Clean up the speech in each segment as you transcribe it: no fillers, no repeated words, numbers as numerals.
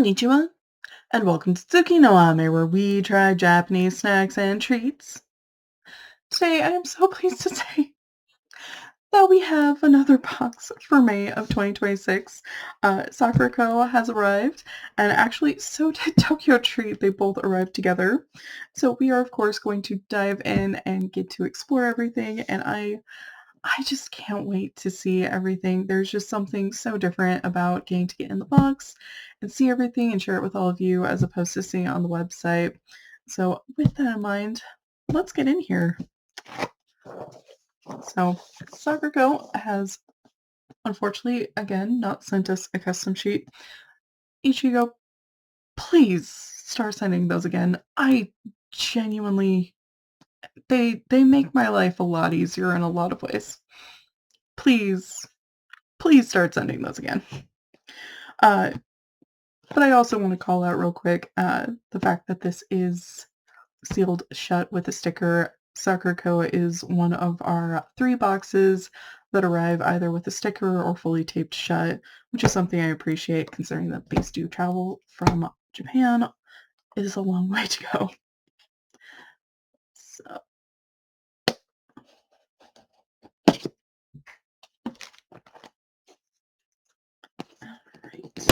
Konnichiwa, and welcome to Tsuki no Ame, where we try Japanese snacks and treats. Today, I am so pleased to say that we have another box for May of 2026. Sakuraco has arrived, and actually, so did Tokyo Treat. They both arrived together. So we are, of course, going to dive in and get to explore everything, and I just can't wait to see everything. There's just something so different about getting to get in the box and see everything and share it with all of you as opposed to seeing it on the website. So with that in mind, let's get in here. So Sakura has unfortunately again not sent us a custom sheet. Ichigo, please start sending those again. I genuinely they make my life a lot easier in a lot of ways. Please, please start sending those again. Uh, But I also want to call out real quick the fact that this is sealed shut with a sticker. Sakuraco is one of our 3 boxes that arrive either with a sticker or fully taped shut, which is something I appreciate considering that these do travel from Japan. It is a long way to go. So, alright.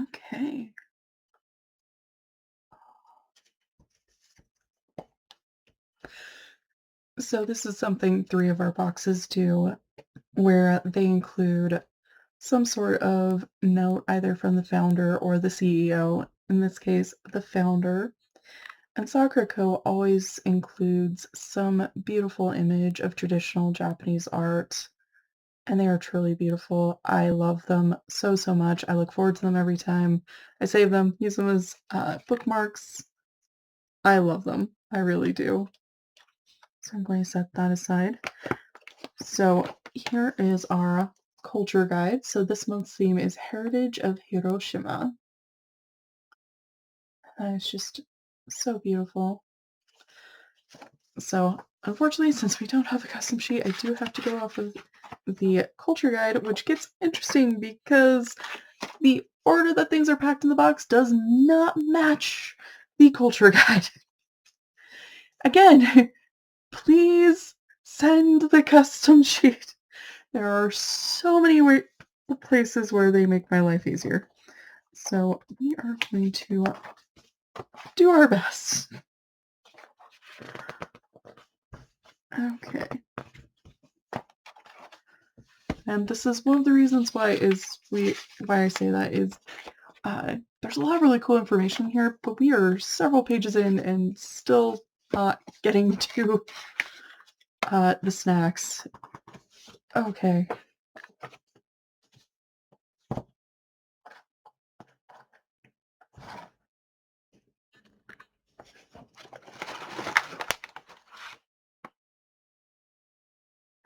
Okay. So this is something 3 of our boxes do, where they include some sort of note either from the founder or the CEO, in this case, the founder. And Sakuraco always includes some beautiful image of traditional Japanese art, and they are truly beautiful. I love them so, so much. I look forward to them every time. I save them, use them as bookmarks. I love them. I really do. So I'm going to set that aside. So here is our culture guide. So this month's theme is Heritage of Hiroshima. And it's just so beautiful. So unfortunately, since we don't have a custom sheet, I do have to go off of the culture guide, which gets interesting because the order that things are packed in the box does not match the culture guide. Again, please send the custom sheet. There are so many places where they make my life easier. So we are going to do our best. Okay. And this is one of the reasons why I say that is there's a lot of really cool information here, but we are several pages in and still not getting to the snacks. Okay.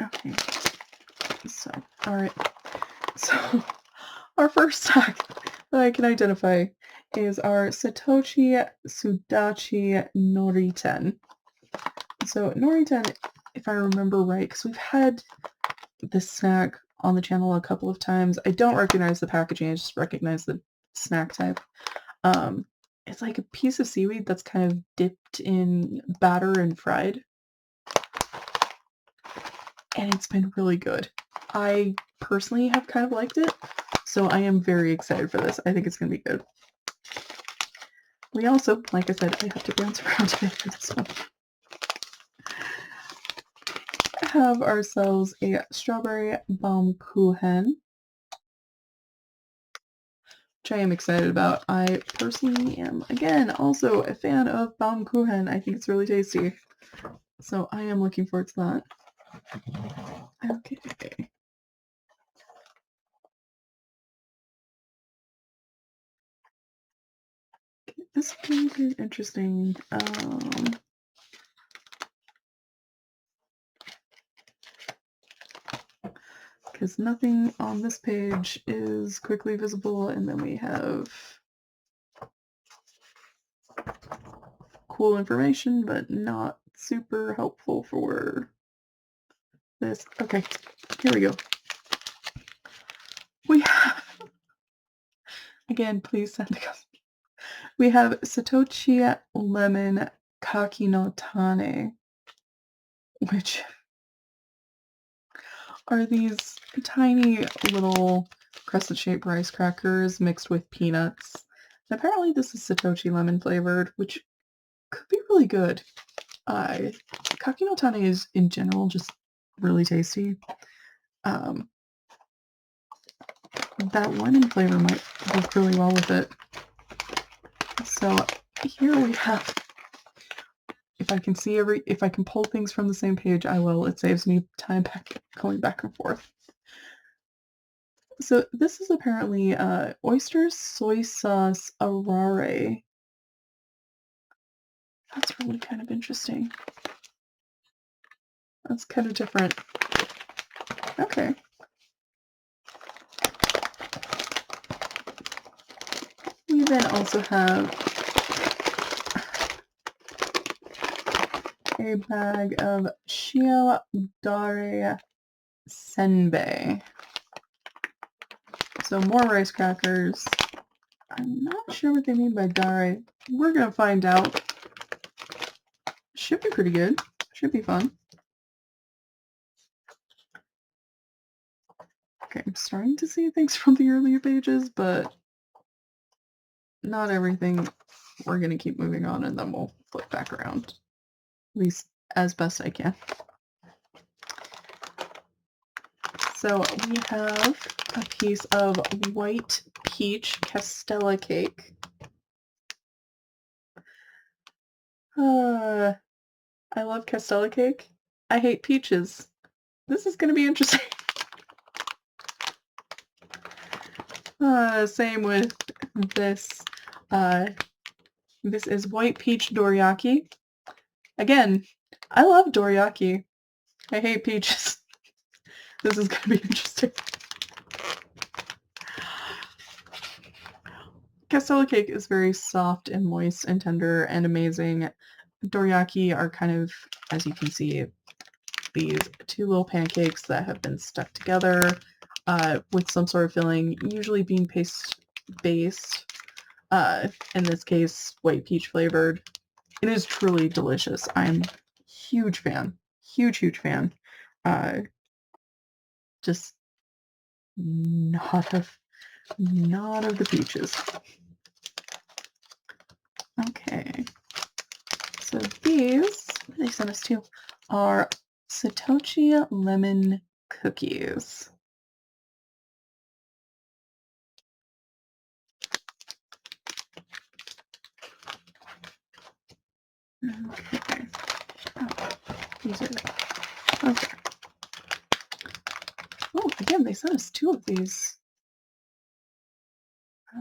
Okay. So, alright. So, our first snack that I can identify is our Satoshi Sudachi Noriten. So, Noriten, if I remember right, because we've had this snack on the channel a couple of times. I don't recognize the packaging, I just recognize the snack type. It's like a piece of seaweed that's kind of dipped in batter and fried. And it's been really good. I personally have kind of liked it, so I am very excited for this. I think it's going to be good. We also, like I said, I have to bounce around a bit for this one. Have ourselves a strawberry Baumkuchen, which I am excited about. I personally am, again, also a fan of Baumkuchen. I think it's really tasty. So I am looking forward to that. Okay. This is be interesting. Because nothing on this page is quickly visible, and then we have cool information, but not super helpful for this. Okay, here we go. We have, again, please send the custom. We have Satochi Lemon Kaki no Tane, which are these tiny little crescent-shaped rice crackers mixed with peanuts. And apparently this is Satochi lemon flavored, which could be really good. Kaki no Tane is, in general, just really tasty. That lemon flavor might work really well with it. So here we have, if I can pull things from the same page, I will. It saves me time going back and forth. So this is apparently oyster soy sauce arare. That's really kind of interesting. That's kind of different. Okay. We then also have a bag of shio dare senbei. So more rice crackers. I'm not sure what they mean by dare. We're gonna find out. Should be pretty good. Should be fun. Okay, I'm starting to see things from the earlier pages, but not everything. We're gonna keep moving on and then we'll flip back around. At least as best I can. So we have a piece of white peach castella cake. I love castella cake. I hate peaches. This is going to be interesting. Same with this. This is white peach dorayaki. Again, I love dorayaki. I hate peaches. This is going to be interesting. Castella cake is very soft and moist and tender and amazing. Dorayaki are kind of, as you can see, these two little pancakes that have been stuck together with some sort of filling, usually bean paste based. In this case, white peach flavored. It is truly delicious. I'm huge fan. Huge fan. Just not of the peaches. Okay. So these, what they sent us to, are Satochi lemon cookies. Okay. Oh, these are okay. Oh, again, they sent us two of these.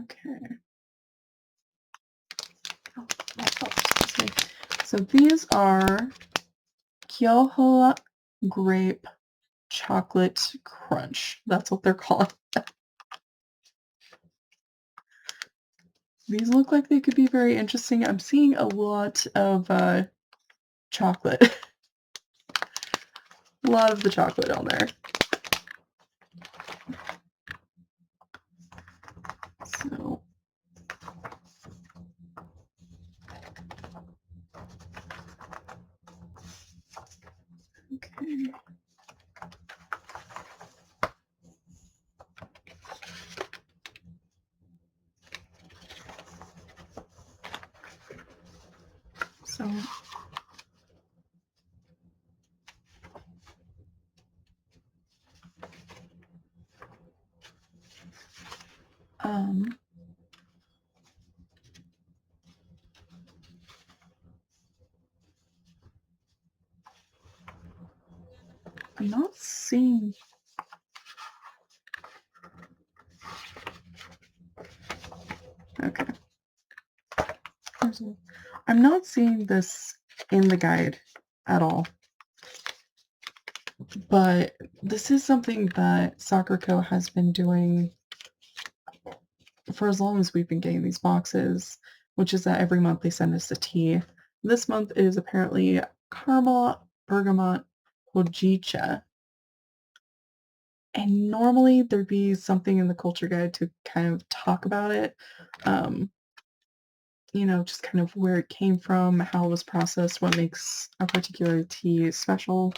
Okay. Oh, so these are Kyoho grape chocolate crunch. That's what they're called. These look like they could be very interesting. I'm seeing a lot of chocolate. A lot of the chocolate on there. So okay. So I'm not seeing. Okay. I'm not seeing this in the guide at all. But this is something that Sakuraco has been doing for as long as we've been getting these boxes, which is that every month they send us a tea. This month is apparently caramel bergamot hojicha. And normally there'd be something in the culture guide to kind of talk about it. Um, just kind of where it came from, how it was processed, what makes a particular tea special.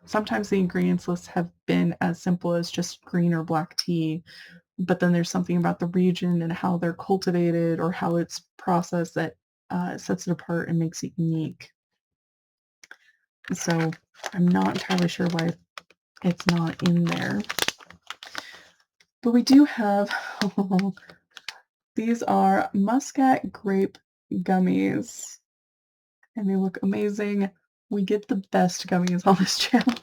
Sometimes the ingredients lists have been as simple as just green or black tea, but then there's something about the region and how they're cultivated or how it's processed that sets it apart and makes it unique. So I'm not entirely sure why it's not in there. But we do have, these are muscat grape gummies, and they look amazing. We get the best gummies on this channel.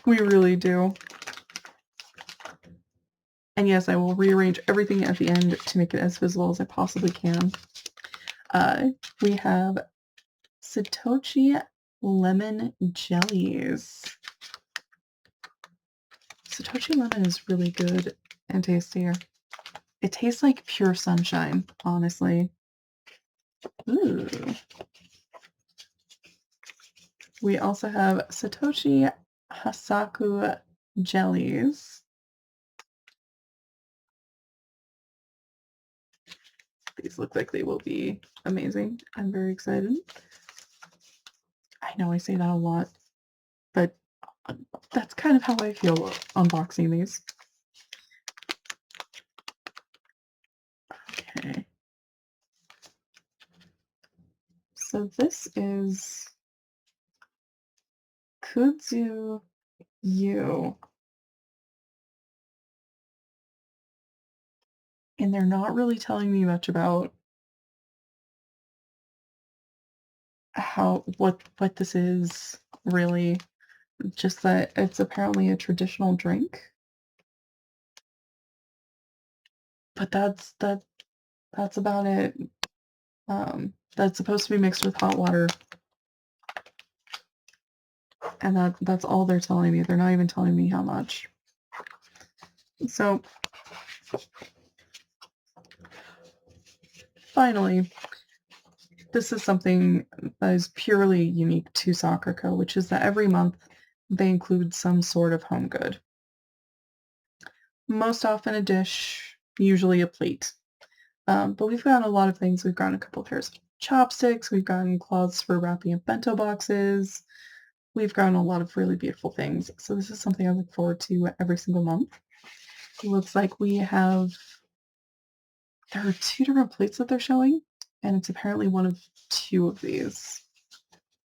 We really do. And yes, I will rearrange everything at the end to make it as visible as I possibly can. We have Satoshi lemon jellies. Satoshi lemon is really good and tasty. It tastes like pure sunshine, honestly. Ooh. We also have Satoshi Hasaku jellies. These look like they will be amazing. I'm very excited. I know I say that a lot, but that's kind of how I feel unboxing these. Okay. So this is Kudzu Yu. And they're not really telling me much about what this is really. Just that it's apparently a traditional drink. But that's about it. That's supposed to be mixed with hot water. And that's all they're telling me. They're not even telling me how much. So finally, this is something that is purely unique to Sakuraco, which is that every month they include some sort of home good. Most often a dish, usually a plate. But we've gotten a lot of things. We've gotten a couple pairs of chopsticks. We've gotten cloths for wrapping up bento boxes. We've gotten a lot of really beautiful things. So this is something I look forward to every single month. It looks like there are two different plates that they're showing, and it's apparently one of two of these.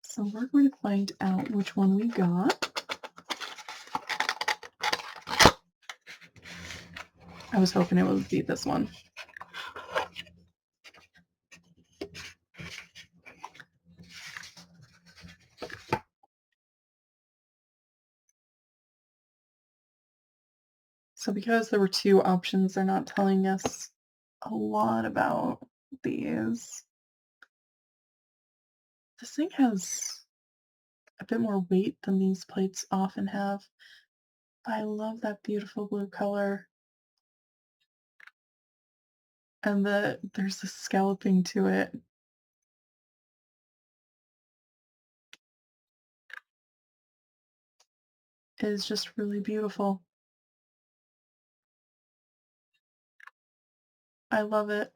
So we're going to find out which one we got. I was hoping it would be this one. So because there were two options, they're not telling us a lot about these. This thing has a bit more weight than these plates often have. I love that beautiful blue color. And there's the scalloping to it. It is just really beautiful. I love it.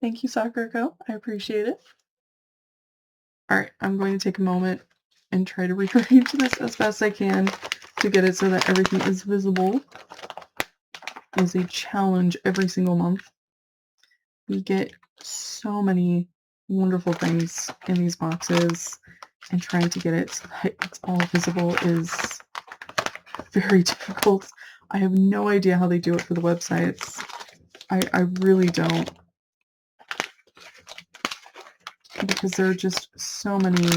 Thank you, Sakuraco. I appreciate it. Alright, I'm going to take a moment and try to rearrange this as best I can to get it so that everything is visible. It is a challenge every single month. We get so many wonderful things in these boxes, and trying to get it so that it's all visible is very difficult. I have no idea how they do it for the websites. I really don't. Because there are just so many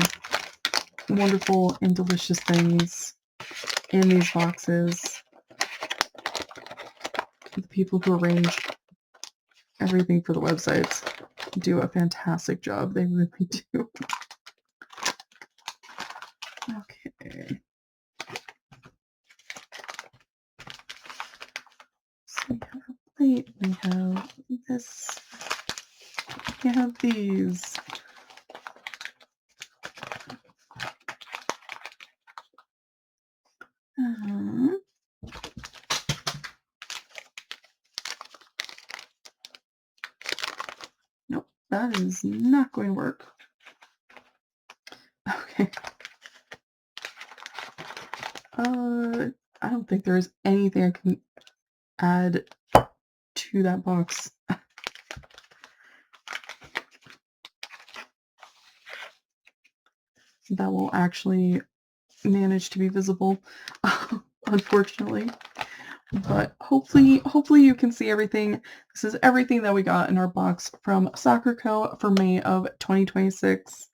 wonderful and delicious things in these boxes. The people who arrange everything for the websites do a fantastic job. They really do. Okay. So we have a plate, we have this, we have these. Um, nope, that is not going to work. Okay. I don't think there is anything I can add to that box that will actually manage to be visible, unfortunately. But hopefully you can see everything. This is everything that we got in our box from Sakuraco for May of 2026,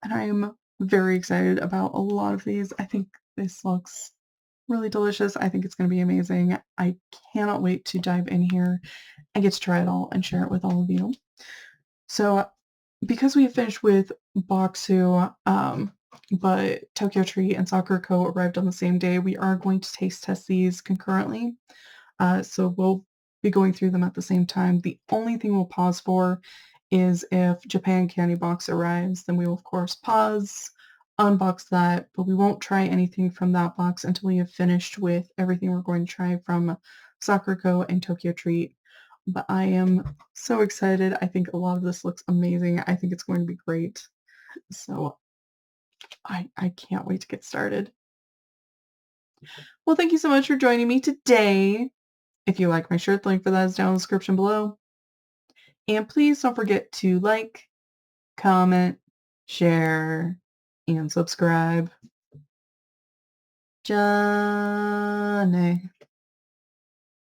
and I am very excited about a lot of these. I think this looks really delicious. I think it's going to be amazing. I cannot wait to dive in here and get to try it all and share it with all of you. So because we have finished with Boxu, but Tokyo Tree and Sakuraco arrived on the same day, we are going to taste test these concurrently. So we'll be going through them at the same time. The only thing we'll pause for is if Japan Candy Box arrives, then we will of course pause, unbox that, but we won't try anything from that box until we have finished with everything we're going to try from Sakuraco and Tokyo Treat. But I am so excited. I think a lot of this looks amazing. I think it's going to be great. So I can't wait to get started. Well, thank you so much for joining me today. If you like my shirt, the link for that is down in the description below. And please don't forget to like, comment, share, and subscribe. Johnny.